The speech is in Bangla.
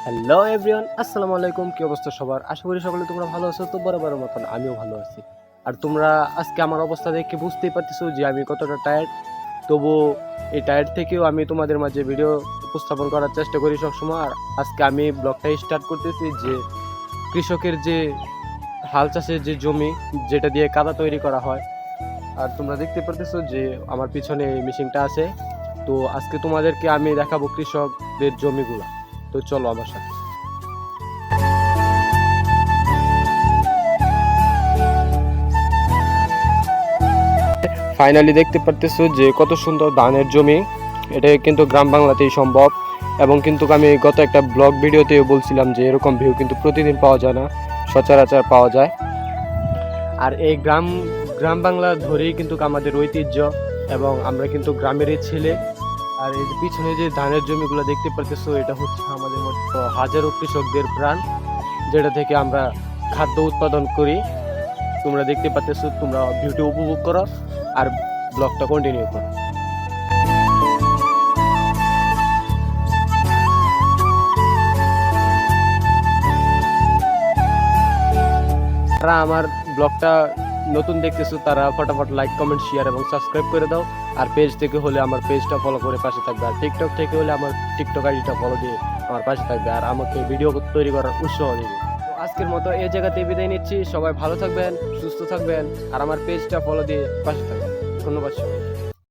হ্যালো এভরিওয়ান, আসসালামু আলাইকুম। কি অবস্থা সবার? আশা করি সকলে তোমরা ভালো আছো। তো বরাবরের মতন আমিও ভালো আছি। আর তোমরা আজকে আমার অবস্থা দেখে বুঝতেই পারতেছো যে আমি কতটা টায়ার্ড। তবু এই টায়ার্ড থেকেও আমি তোমাদের মাঝে ভিডিও উপস্থাপন করার চেষ্টা করি সবসময়। আর আজকে আমি ব্লগটা স্টার্ট করতেছি যে কৃষকের যে হাল চাষের যে জমি, যেটা দিয়ে কাদা তৈরি করা হয়। আর তোমরা দেখতে পারতেছো যে আমার পিছনে এই মেশিনটা আছে। তো আজকে তোমাদেরকে আমি দেখাবো কৃষকদের জমিগুলা। তো চলো আমার সাথে। ফাইনালি দেখতে পারতেছো যে কত সুন্দর ধানের জমি। এটা কিন্তু গ্রাম বাংলাতেই সম্ভব। এবং কিন্তু আমি গত একটা ব্লগ ভিডিওতেও বলছিলাম যে এরকম ভিউ কিন্তু প্রতিদিন পাওয়া যায় না, সচরাচর পাওয়া যায়। আর এই গ্রাম গ্রাম বাংলা ধরেই কিন্তু আমাদের ঐতিহ্য, এবং আমরা কিন্তু গ্রামেরই ছেলে। আর এই যে পিছনে যে ধানের জমিগুলো দেখতে পারতেছো, এটা হচ্ছে আমাদের মতো হাজারো কৃষকদের প্রাণ, যেটা থেকে আমরা খাদ্য উৎপাদন করি। তোমরা দেখতে পাচ্ছ, তোমরা ভিডিও উপভোগ করো আর ব্লগটা কন্টিনিউ করো। যারা আমার ব্লগটা নতুন দেখতেছো তারা ফটাফট লাইক, কমেন্ট, শেয়ার এবং সাবস্ক্রাইব করে দাও। আর পেজ থেকে হলে আমার পেজটা ফলো করে পাশে থাকবে, আর টিকটক থেকে হলে আমার টিকটক আইডিটা ফলো দিয়ে আমার পাশে থাকবে, আর আমাকে ভিডিও তৈরি করার উৎসাহ দিবে। তো আজকের মতো এই জায়গাতে বিদায় নিচ্ছি। সবাই ভালো থাকবেন, সুস্থ থাকবেন, আর আমার পেজটা ফলো দিয়ে পাশে থাকবেন। ধন্যবাদ সবাই।